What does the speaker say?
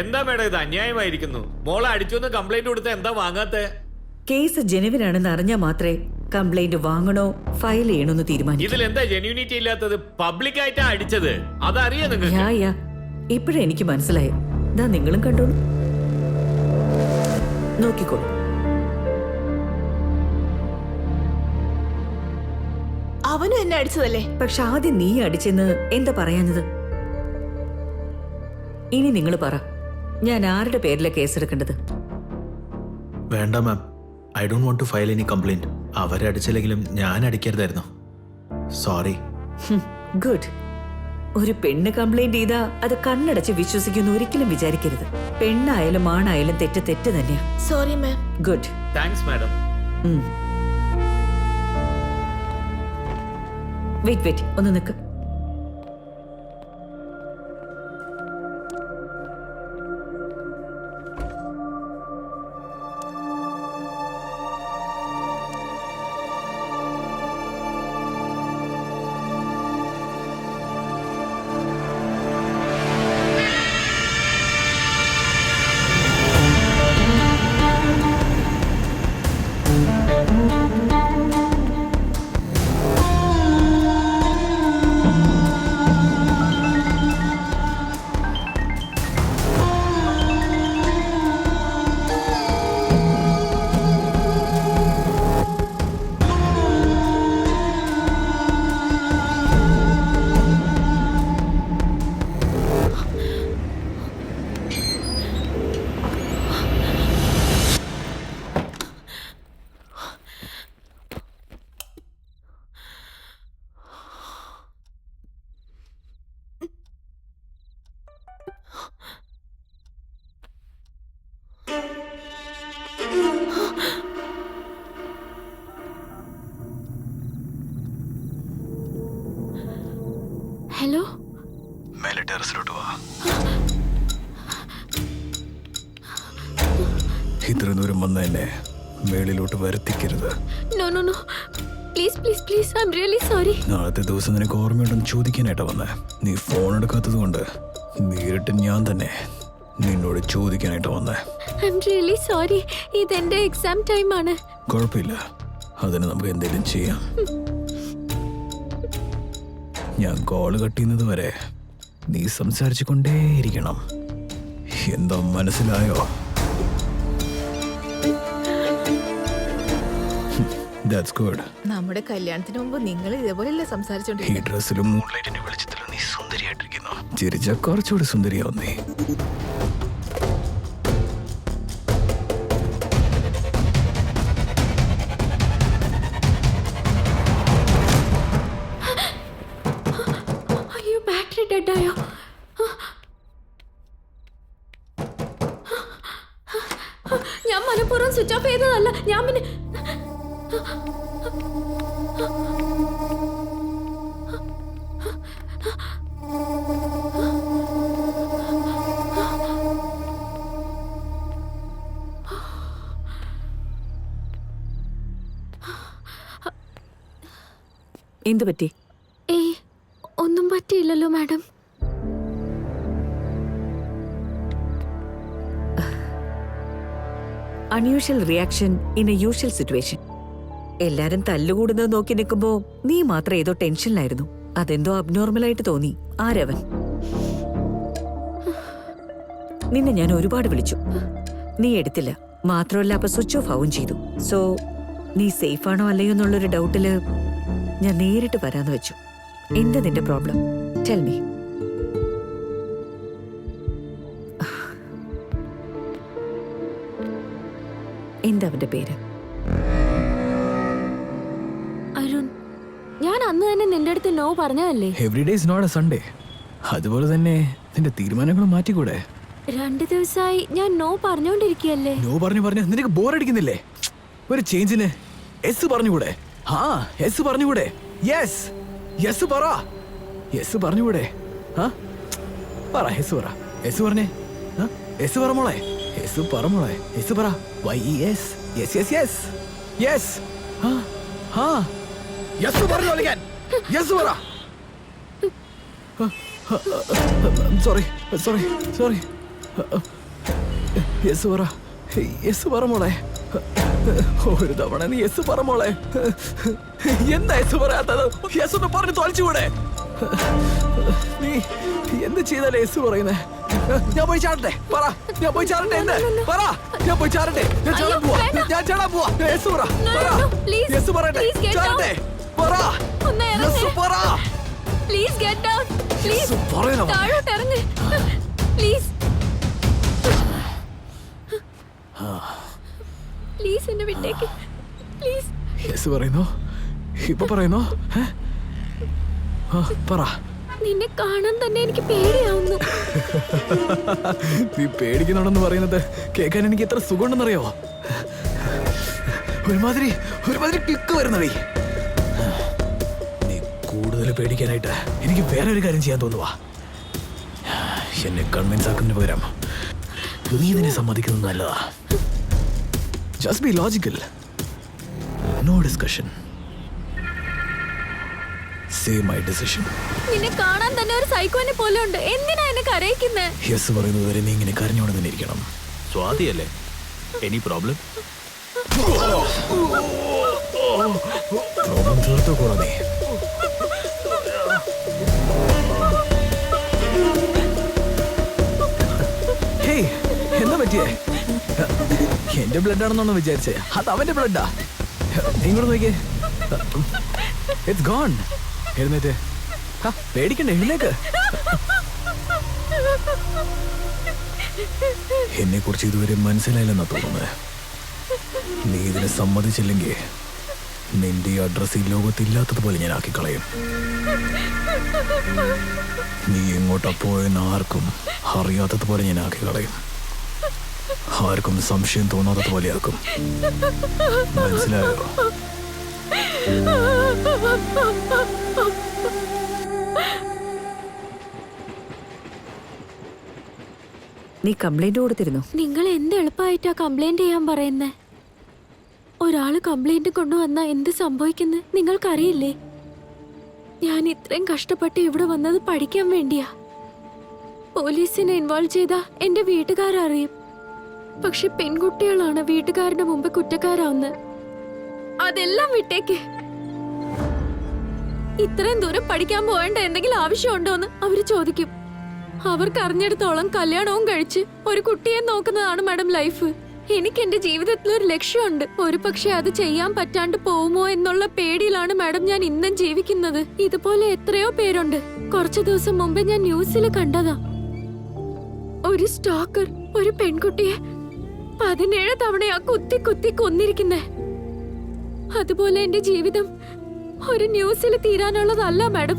എന്താ മേഡം ഇത് അന്യായമായിരിക്കുന്നു. മോളെ അടിച്ചൊന്ന് കംപ്ലൈന്റ് കൊടുത്ത എന്താ വാങ്ങാത്തെ? കേസ് ജെനുവിനാണെന്ന് അറിഞ്ഞാൽ മാത്രമേ കംപ്ലൈന്റ് വാങ്ങണോ ഫയൽ ചെയ്യണോന്ന് തീരുമാനിക്കൂ. ഇതിൽ എന്താ ജെന്യൂനിറ്റി ഇല്ലാത്തത്? പബ്ലിക് ആയിട്ടാ അടിച്ചത്, അതറിയാ നിങ്ങൾക്ക്? ഇപ്പഴേ എനിക്ക് മനസ്സിലായി. ദാ നിങ്ങളും കണ്ടോളൂ, നോക്കിക്കോളൂ. അവനും എന്നെ അടിച്ചതല്ലേ? പക്ഷെ ആദ്യം നീ അടിച്ചെന്ന് എന്താ പറയാഞ്ഞത്? ഇനി നിങ്ങൾ പറ, ഞാൻ ആരുടെ പേരിലെ കേസെടുക്കേണ്ടത്? വേണ്ട ma'am, I don't want to file any complaint. അവരടിച്ചില്ലെങ്കിലും ഞാൻ അടിക്കരുതായിരുന്നു. സോറി. ഗുഡ്. ഒരു പെണ്ണ് കംപ്ലൈന്റ് ചെയ്താ അത് കണ്ണടച്ച് വിശ്വസിക്കുന്നു ഒരിക്കലും വിചാരിക്കരുത്. പെണ്ണായാലും ആണായാലും തെറ്റ് തന്നെയാ. Sorry ma'am. Good. Thanks madam. Wait ഒന്ന് നിൽക്ക്. ഹലോ, മേലെ ടെറസിലോട്ട് വാ. ഇത്ര ദൂരം വന്ന എന്നെ മേളിലോട്ട് വരുത്തിക്കരുത്. No no no, please please please, I am really sorry. നാളത്തെ ദിവസം നിനക്ക് ഓർമ്മയുണ്ടെന്ന് ചോദിക്കാനായിട്ടാ വന്നേ. നീ ഫോൺ എടുക്കാത്തത് കൊണ്ട് നേരിട്ട് ഞാൻ തന്നെ നിന്നോട് ചോദിക്കാനായിട്ട് വന്നേ. I am really sorry. ഇതെന്റെ എക്സാം ടൈം ആണ്. കുഴപ്പമില്ല, അതിന് നമുക്ക് എന്തെങ്കിലും ചെയ്യാം. ഞാൻ കോള് കട്ട് ചെയ്യുന്നത് വരെ നീ സംസാരിച്ചു കൊണ്ടേയിരിക്കണം. എന്താ മനസ്സിലായോ? That's good. നമ്മുടെ കല്യാണത്തിന് മുമ്പ് നിങ്ങൾ ഇതേപോലെയല്ലേ ഈ സംസാരിച്ചോണ്ടിരിക്കുന്നത്? ഡ്രസ്സിലും മൂൺലൈറ്റിന്റെ വെളിച്ചത്തിലും നീ സുന്ദരിയായിട്ടിരിക്കുന്നു. ചിരിച്ച കുറച്ചുകൂടി സുന്ദരിയാവും നീ. അയ്യോ, ബാറ്ററി ഡെഡ് ആയോ? ഞാൻ മനഃപൂർവ്വം സ്വിച്ച് ഓഫ് ചെയ്തതല്ല. ഞാൻ പിന്നെ എന്തു പറ്റി? ഏയ്, ഒന്നും പറ്റിയില്ലല്ലോ madam. Unusual reaction in A usual situation. എല്ലാരും തല്ലുകൂടുന്നത് നോക്കി നിൽക്കുമ്പോ നീ മാത്രം ഏതോ ടെൻഷനിലായിരുന്നു. അതെന്തോ അബ്നോർമലായിട്ട് തോന്നി. ആരവൻ? നിന്നെ ഞാൻ ഒരുപാട് വിളിച്ചു, നീ എടുത്തില്ല. മാത്രമല്ല അപ്പൊ സ്വിച്ച് ഓഫ് ആവും ചെയ്തു. സോ നീ സേഫ് ആണോ അല്ലയോ എന്നുള്ളൊരു ഡൗട്ടില് ഞാൻ നേരിട്ട് വരാന്ന് വെച്ചു. എന്താ നിന്റെ പ്രോബ്ലം? Tell me. എന്താ അവന്റെ പേര്? അരുൺ, ഞാൻ അന്ന് തന്നെ നിന്റെ അടുത്ത് നോ പറഞ്ഞതല്ലേ? Every day is not a Sunday. അതുപോലെ തന്നെ നിന്റെ തീരുമാനങ്ങൾ മാറ്റിക്കൂടെ? 2 ദിവസമായി ഞാൻ നോ പറഞ്ഞോണ്ടിരിക്കുകയല്ലേ. നോ പറഞ്ഞു നിനക്ക് ബോറടിക്കുന്നില്ലേ? ഒരു ചേഞ്ചിന് എസ് പറഞ്ഞുകൂടെ? എസ് പറഞ്ഞുകൂടെ? യെസ് യെസ് പറ. യെസ് പറഞ്ഞുകൂടെ? പറ, എസ് പറ. എസ് പറഞ്ഞേ. എസ് പറ മോളെ. എസ് പറ മോളെ. എസ് പറ. Why yes yes yes yes yes. Yes പറഞ്ഞു വിളിക്കാൻ. യെസ് പറ. Sorry sorry sorry. യെസ് പറ, യെസ് പറ മോളെ. ഒരു തവണ നീ യെസ് പറ മോളെ. എന്താ യെസ് പറയാത്തത്? യെസ് ഒന്ന് പറഞ്ഞു തോൽച്ചുകൂടെ? നീ എന്ത് ചെയ്താലേ യെസ് പറയുന്നേ? ഞാൻ പോയി ചാടട്ടെ? പറ, ഞാൻ പോയി ചാടട്ടെ? എന്ത് പറ? ഞാൻ പോയി ചാടട്ടെ? ഞാൻ ചാടാൻ പോവാ, ഞാൻ ചാടാൻ പോവാ. യെസ് പറ, പറ, യെസ് പറയട്ടെ, ചാടട്ടെ, പറ, യെസ് പറ. Please get down. പ്ലീസ് പറയണോ? താഴോട്ട് ഇറങ്ങ്. പ്ലീസ് പ്ലീസ് എന്നെ വിട്ടേക്ക്. പ്ലീസ്. യെസ് പറയുന്നോ? ഇപ്പൊ പറയുന്നോ? പറ. നിന്നെ കാണാൻ തന്നെ എനിക്ക് പേടിയാവുന്നു. നീ പേടിക്കുന്നുണ്ടെന്ന് പറയുന്നത് കേൾക്കാൻ എനിക്ക് എത്ര സുഖമുണ്ടെന്നറിയാവോ? ഒരുമാതിരി ക്ലിക്ക് വരുന്നവേ. നീ കൂടുതൽ പേടിക്കാനായിട്ട് എനിക്ക് വേറെ ഒരു കാര്യം ചെയ്യാൻ തോന്നുവാ. എന്നെ കൺവിൻസ് ആക്കുന്നതിന് പകരം നീ ഇതിനെ സമ്മതിക്കുന്നത് നല്ലതാ. Just be logical, no discussion. Say my decision. നിന്നെ കാണാൻ തന്നെ ഒരു സൈക്കോനെ പോലെ ഉണ്ട്. എന്തിനാ എന്നെ കരയിക്കുന്നേ? യെസ് പറയുന്നത് വരെ നീ ഇങ്ങനെ കരഞ്ഞോണ്ട് തന്നെ ഇരിക്കണം. സ്വാതിയല്ലേ? Any problem? പ്രോബ്ലം തീർത്തോ കൂടാ നീ? ഹേയ്, എന്താ പറ്റിയേ? എന്റെ ബ്ലഡ് ആണെന്നാണോ വിചാരിച്ചേ? അത് അവന്റെ ബ്ലഡാ. ഇങ്ങോട്ട് നോക്കിയേ, ഇറ്റ്സ് ഗോൺ. എഴുന്നേറ്റ്. പേടിക്കണ്ട, എഴുന്നേക്ക്. എന്നെ കുറിച്ച് ഇതുവരെ മനസ്സിലായില്ലെന്നാ തോന്നുന്നത്. നീ ഇതിനെ സമ്മതിച്ചില്ലെങ്കിൽ നിന്റെ ഈ അഡ്രസ് ഈ ലോകത്തില്ലാത്തതുപോലെ ഞാൻ ആക്കിക്കളയും. നീ എങ്ങോട്ടാ പോയെന്ന് ആർക്കും അറിയാത്തതുപോലെ ഞാൻ ആക്കിക്കളയും. ആർക്കും സംശയം തോന്നാത്തതുപോലെ ആക്കും. മനസ്സിലായോ? നീ കംപ്ലൈന്റ് കൊടുത്തിരുന്നു? നിങ്ങൾ എന്ത് എളുപ്പമായിട്ടാ കംപ്ലൈന്റ് ചെയ്യാൻ പറയുന്നേ? ഒരാള് കംപ്ലൈന്റ് കൊണ്ടുവന്നാ എന്ത് സംഭവിക്കുന്നു നിങ്ങൾക്കറിയില്ലേ? ഞാൻ ഇത്രയും കഷ്ടപ്പെട്ട് ഇവിടെ വന്നത് പഠിക്കാൻ വേണ്ടിയാ. പോലീസിനെ ഇൻവോൾവ് ചെയ്ത എന്റെ വീട്ടുകാരറിയും. പക്ഷെ പെൺകുട്ടികളാണ് വീട്ടുകാരുടെ മുമ്പ് കുറ്റക്കാരാവുന്നത്. അതെല്ലാം വിട്ടേക്ക്. ഇത്രയും ദൂരം പഠിക്കാൻ പോകേണ്ട എന്തെങ്കിലും ആവശ്യമുണ്ടോന്ന് അവര് ചോദിക്കും. അവർക്ക് അറിഞ്ഞിടത്തോളം കല്യാണവും കഴിച്ച് ഒരു കുട്ടിയെ നോക്കുന്നതാണ് മാഡം ലൈഫ്. എനിക്ക് എന്റെ ജീവിതത്തിൽ ഒരു ലക്ഷ്യമുണ്ട്. ഒരു പക്ഷെ അത് ചെയ്യാൻ പറ്റാണ്ട് പോവുമോ എന്നുള്ള പേടിയിലാണ് മാഡം ഞാൻ ഇന്നും ജീവിക്കുന്നത്. ഇതുപോലെ എത്രയോ പേരുണ്ട്. കുറച്ചു ദിവസം മുമ്പ് ഞാൻ ന്യൂസിൽ കണ്ടതാ. ഒരു സ്റ്റോക്കർ ഒരു പെൺകുട്ടിയെ 17 തവണയാ കുത്തി കൊന്നിരിക്കുന്നേ. അതുപോലെ എന്റെ ജീവിതം ഒരു ന്യൂസിൽ തീരാനുള്ളതല്ല മാഡം.